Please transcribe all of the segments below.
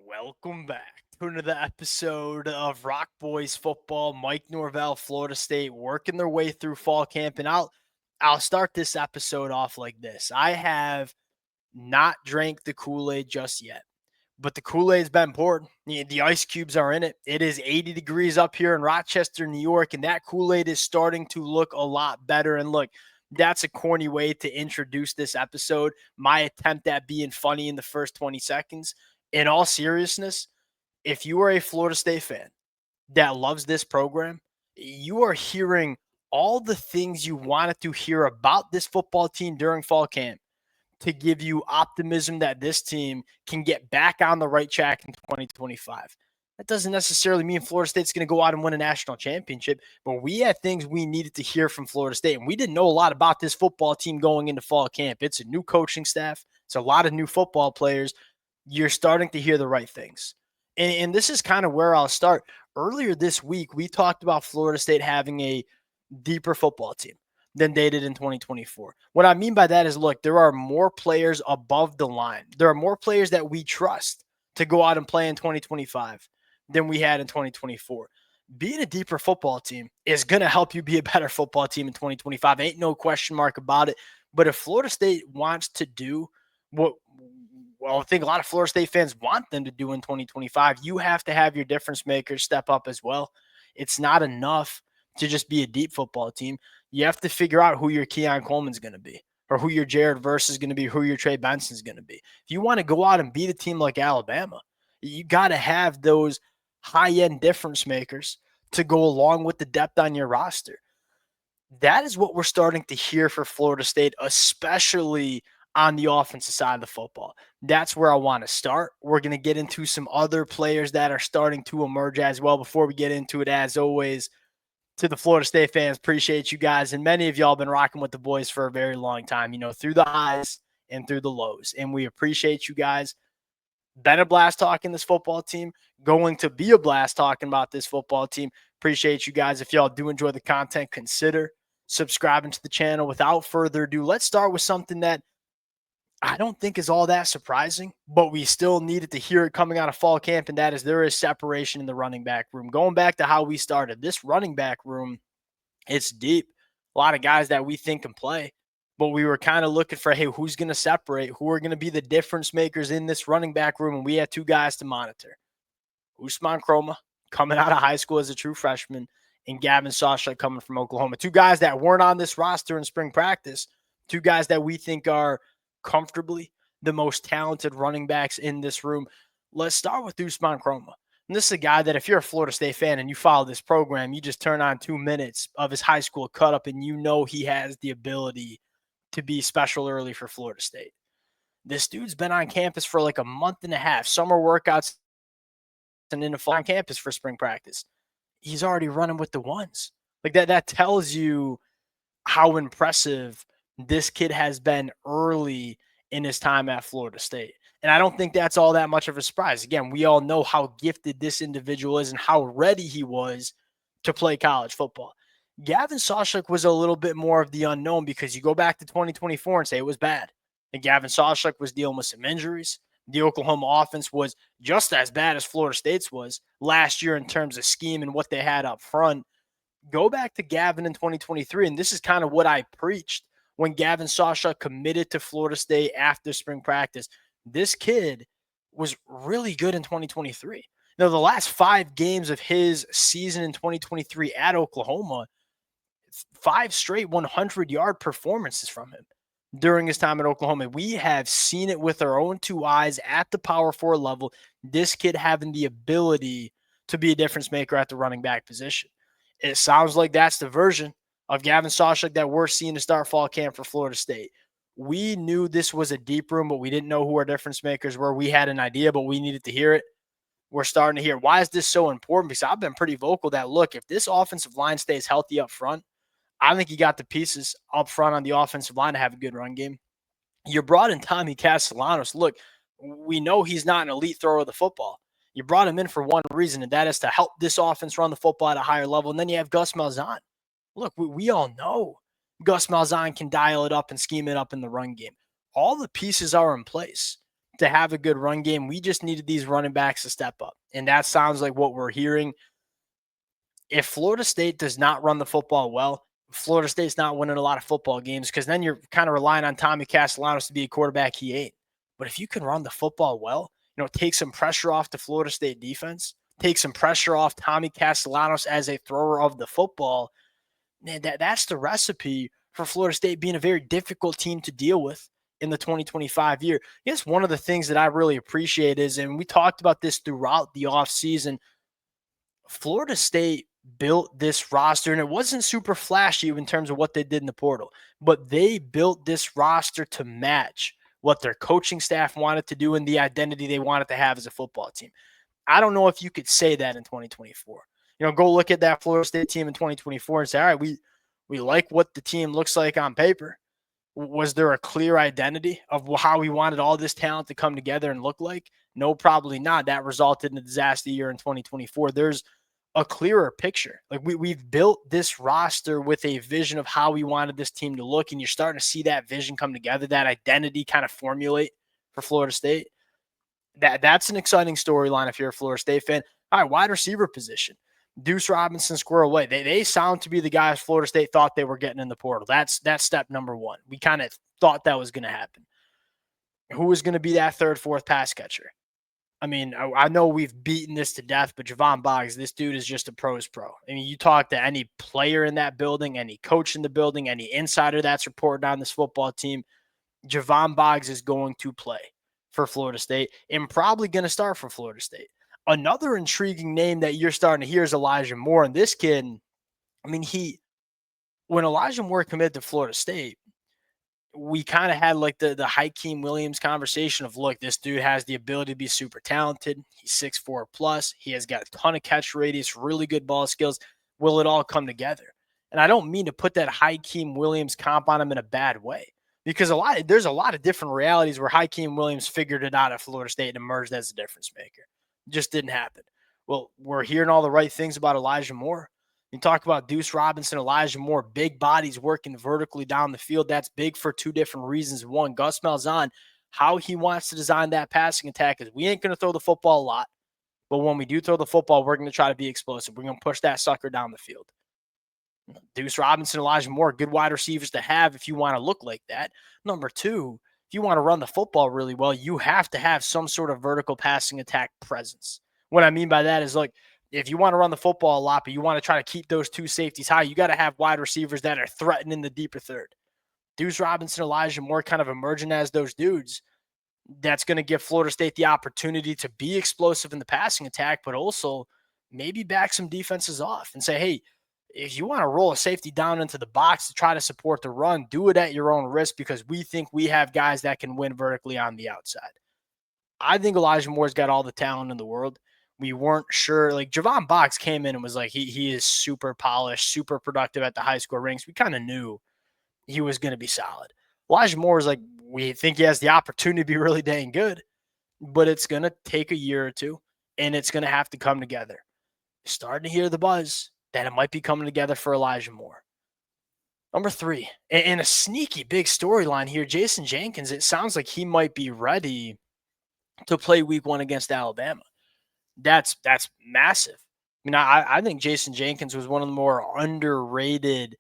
Welcome back to another episode of Rock Boys Football. Mike Norvell, Florida State, working their way through fall camp, and I'll start this episode off like this. I have not drank the Kool-Aid just yet, but the Kool-Aid's been poured. The ice cubes are in it. It is 80 degrees up here in Rochester, New York, and that Kool-Aid is starting to look a lot better. And look, that's a corny way to introduce this episode. My attempt at being funny in the first 20 seconds. In all seriousness, if you are a Florida State fan that loves this program, you are hearing all the things you wanted to hear about this football team during fall camp to give you optimism that this team can get back on the right track in 2025. That doesn't necessarily mean Florida State's going to go out and win a national championship, but we had things we needed to hear from Florida State, and we didn't know a lot about this football team going into fall camp. It's a new coaching staff. It's a lot of new football players. You're starting to hear the right things. And this is kind of where I'll start. Earlier this week, we talked about Florida State having a deeper football team than they did in 2024. What I mean by that is, look, there are more players above the line. There are more players that we trust to go out and play in 2025 than we had in 2024. Being a deeper football team is going to help you be a better football team in 2025. Ain't no question mark about it. But if Florida State wants to do what I think a lot of Florida State fans want them to do in 2025, you have to have your difference makers step up as well. It's not enough to just be a deep football team. You have to figure out who your Keon Coleman's going to be, or who your Jared Verse is going to be, who your Trey Benson's going to be. If you want to go out and beat a team like Alabama, you got to have those high-end difference makers to go along with the depth on your roster. That is what we're starting to hear for Florida State, especially on the offensive side of the football. That's where I want to start. We're going to get into some other players that are starting to emerge as well. Before we get into it, as always, to the Florida State fans, appreciate you guys. And many of y'all been rocking with the boys for a very long time, through the highs and through the lows. And we appreciate you guys. Been a blast talking this football team. Going to be a blast talking about this football team. Appreciate you guys. If y'all do enjoy the content, consider subscribing to the channel. Without further ado, let's start with something that I don't think is all that surprising, but we still needed to hear it coming out of fall camp, and that is there is separation in the running back room. Going back to how we started, this running back room, it's deep. A lot of guys that we think can play, but we were kind of looking for, hey, who's going to separate? Who are going to be the difference makers in this running back room? And we had two guys to monitor. Usman Chroma, coming out of high school as a true freshman, and Gavin Sawchuk coming from Oklahoma. Two guys that weren't on this roster in spring practice. Two guys that we think are comfortably the most talented running backs in this room. Let's start with Usman Chroma. And this is a guy that if you're a Florida State fan and you follow this program, you just turn on 2 minutes of his high school cut up and you know he has the ability to be special early for Florida State. This dude's been on campus for like a month and a half, summer workouts and in the fall on campus for spring practice. He's already running with the ones. Like that tells you how impressive this kid has been early in his time at Florida State. And I don't think that's all that much of a surprise. Again, we all know how gifted this individual is and how ready he was to play college football. Gavin Sawchuk was a little bit more of the unknown because you go back to 2024 and say it was bad. And Gavin Sawchuk was dealing with some injuries. The Oklahoma offense was just as bad as Florida State's was last year in terms of scheme and what they had up front. Go back to Gavin in 2023, and this is kind of what I preached when Gavin Sawchuk committed to Florida State after spring practice. This kid was really good in 2023. Now, the last 5 games of his season in 2023 at Oklahoma, 5 straight 100-yard performances from him during his time at Oklahoma. We have seen it with our own 2 eyes at the Power 4 level, this kid having the ability to be a difference maker at the running back position. It sounds like that's the version of Gavin Sawchuk that we're seeing to start fall camp for Florida State. We knew this was a deep room, but we didn't know who our difference makers were. We had an idea, but we needed to hear it. We're starting to hear. Why is this so important? Because I've been pretty vocal that, look, if this offensive line stays healthy up front, I think you got the pieces up front on the offensive line to have a good run game. You brought in Tommy Castellanos. Look, we know he's not an elite thrower of the football. You brought him in for one reason, and that is to help this offense run the football at a higher level. And then you have Gus Malzahn. Look, we all know Gus Malzahn can dial it up and scheme it up in the run game. All the pieces are in place to have a good run game. We just needed these running backs to step up. And that sounds like what we're hearing. If Florida State does not run the football well, Florida State's not winning a lot of football games, because then you're kind of relying on Tommy Castellanos to be a quarterback he ain't. But if you can run the football well, take some pressure off the Florida State defense, take some pressure off Tommy Castellanos as a thrower of the football, man, that's the recipe for Florida State being a very difficult team to deal with in the 2025 year. I guess one of the things that I really appreciate is, and we talked about this throughout the offseason, Florida State built this roster, and it wasn't super flashy in terms of what they did in the portal, but they built this roster to match what their coaching staff wanted to do and the identity they wanted to have as a football team. I don't know if you could say that in 2024. Go look at that Florida State team in 2024 and say, all right, we like what the team looks like on paper. Was there a clear identity of how we wanted all this talent to come together and look like? No, probably not. That resulted in a disaster year in 2024. There's a clearer picture. Like we've built this roster with a vision of how we wanted this team to look, and you're starting to see that vision come together, that identity kind of formulate for Florida State. That's an exciting storyline if you're a Florida State fan. All right, wide receiver position. Deuce Robinson, squirrel away. They sound to be the guys Florida State thought they were getting in the portal. That's step number one. We kind of thought that was going to happen. Who was going to be that third, fourth pass catcher? I mean, I know we've beaten this to death, but Javon Boggs, this dude is just a pro's pro. I mean, you talk to any player in that building, any coach in the building, any insider that's reported on this football team, Javon Boggs is going to play for Florida State and probably going to start for Florida State. Another intriguing name that you're starting to hear is Elijah Moore. And this kid, I mean, when Elijah Moore committed to Florida State, we kind of had like the Hakeem Williams conversation of, look, this dude has the ability to be super talented. He's 6'4 plus. He has got a ton of catch radius, really good ball skills. Will it all come together? And I don't mean to put that Hakeem Williams comp on him in a bad way, because there's a lot of different realities where Hakeem Williams figured it out at Florida State and emerged as a difference maker. It just didn't happen. Well, we're hearing all the right things about Elijah Moore. You talk about Deuce Robinson, Elijah Moore, big bodies working vertically down the field. That's big for two different reasons. One, Gus Malzahn, how he wants to design that passing attack is we ain't going to throw the football a lot, but when we do throw the football, we're going to try to be explosive. We're going to push that sucker down the field. Deuce Robinson, Elijah Moore, good wide receivers to have if you want to look like that. Number two, if you want to run the football really well, you have to have some sort of vertical passing attack presence. What I mean by that is, like, if you want to run the football a lot, but you want to try to keep those two safeties high, you got to have wide receivers that are threatening the deeper third. Deuce Robinson, Elijah Moore kind of emerging as those dudes. That's going to give Florida State the opportunity to be explosive in the passing attack, but also maybe back some defenses off and say, hey, if you want to roll a safety down into the box to try to support the run, do it at your own risk, because we think we have guys that can win vertically on the outside. I think Elijah Moore's got all the talent in the world. We weren't sure. Like, Javon Boggs came in and was like, he is super polished, super productive at the high school ranks. We kind of knew he was going to be solid. Elijah Moore is like, we think he has the opportunity to be really dang good, but it's going to take a year or two, and it's going to have to come together. Starting to hear the buzz that it might be coming together for Elijah Moore. Number three, and a sneaky big storyline here, Jason Jenkins, it sounds like he might be ready to play week 1 against Alabama. That's massive. I mean, I think Jason Jenkins was one of the more underrated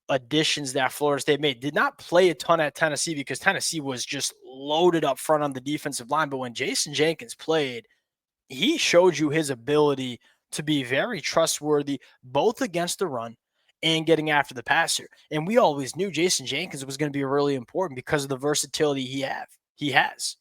additions that Florida State made. Did not play a ton at Tennessee because Tennessee was just loaded up front on the defensive line. But when Jason Jenkins played, he showed you his ability to be very trustworthy, both against the run and getting after the passer. And we always knew Jason Jenkins was going to be really important because of the versatility he has.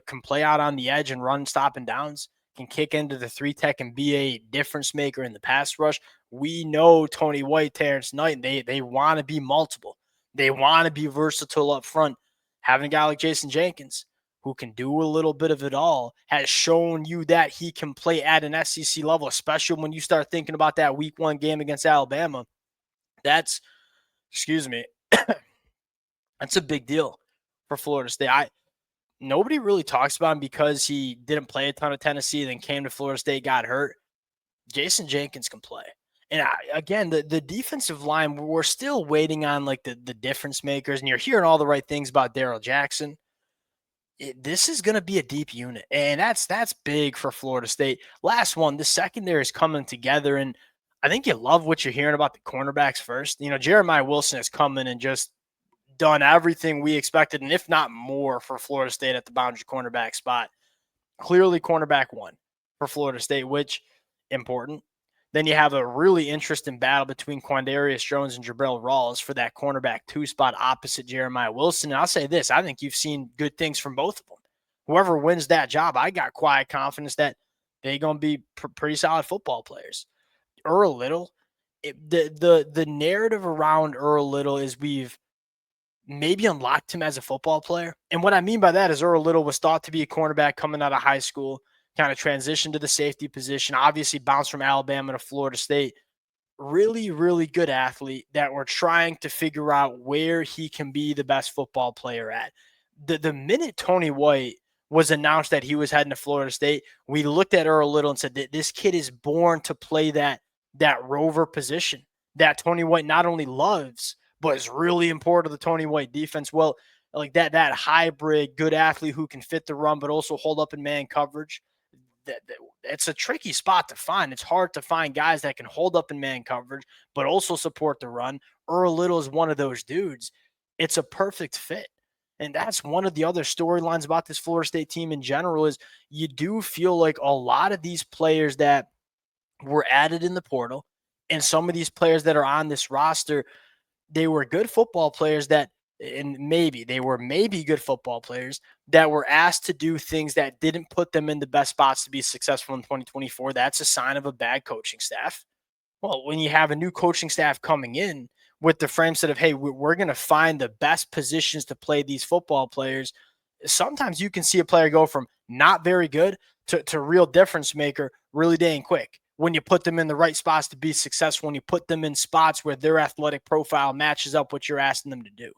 Can play out on the edge and run stopping downs, can kick into the 3-tech and be a difference maker in the pass rush. We know Tony White, Terrence Knight, they want to be multiple. They want to be versatile up front. Having a guy like Jason Jenkins, who can do a little bit of it all, has shown you that he can play at an SEC level, especially when you start thinking about that week 1 game against Alabama. That's a big deal for Florida State. Nobody really talks about him because he didn't play a ton of Tennessee, then came to Florida State, got hurt. Jason Jenkins can play. And again, the defensive line, we're still waiting on like the difference makers, and you're hearing all the right things about Darrell Jackson. This is going to be a deep unit, and that's big for Florida State. Last one, the secondary is coming together, and I think you love what you're hearing about the cornerbacks first. Jeremiah Wilson has come in and just done everything we expected, and if not more, for Florida State at the boundary cornerback spot. Clearly, cornerback one for Florida State, which important. Then you have a really interesting battle between Quandarius Jones and Jabril Rawls for that cornerback two spot opposite Jeremiah Wilson. And I'll say this, I think you've seen good things from both of them. Whoever wins that job, I got quiet confidence that they're going to be pretty solid football players. Earl Little, the narrative around Earl Little is we've maybe unlocked him as a football player. And what I mean by that is Earl Little was thought to be a cornerback coming out of high school, kind of transitioned to the safety position, obviously bounced from Alabama to Florida State. Really, really good athlete that we're trying to figure out where he can be the best football player at. The minute Tony White was announced that he was heading to Florida State, we looked at Earl Little and said that this kid is born to play that rover position that Tony White not only loves, but is really important to the Tony White defense. Well, like that hybrid, good athlete who can fit the run, but also hold up in man coverage. It's a tricky spot to find. It's hard to find guys that can hold up in man coverage, but also support the run. Earl Little is one of those dudes. It's a perfect fit. And that's one of the other storylines about this Florida State team in general is you do feel like a lot of these players that were added in the portal and some of these players that are on this roster, they were good football players that and maybe good football players that were asked to do things that didn't put them in the best spots to be successful in 2024. That's a sign of a bad coaching staff. Well, when you have a new coaching staff coming in with the frame set of, hey, we're going to find the best positions to play these football players, sometimes you can see a player go from not very good to real difference maker really dang quick when you put them in the right spots to be successful, when you put them in spots where their athletic profile matches up what you're asking them to do.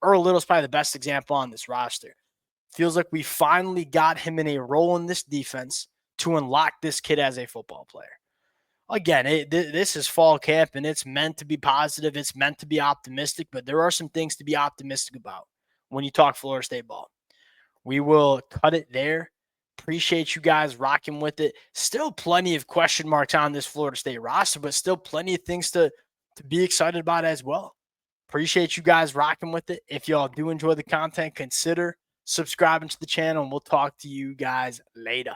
Earl Little's probably the best example on this roster. Feels like we finally got him in a role in this defense to unlock this kid as a football player. Again, this is fall camp, and it's meant to be positive. It's meant to be optimistic, but there are some things to be optimistic about when you talk Florida State ball. We will cut it there. Appreciate you guys rocking with it. Still plenty of question marks on this Florida State roster, but still plenty of things to be excited about as well. Appreciate you guys rocking with it. If y'all do enjoy the content, consider subscribing to the channel, and we'll talk to you guys later.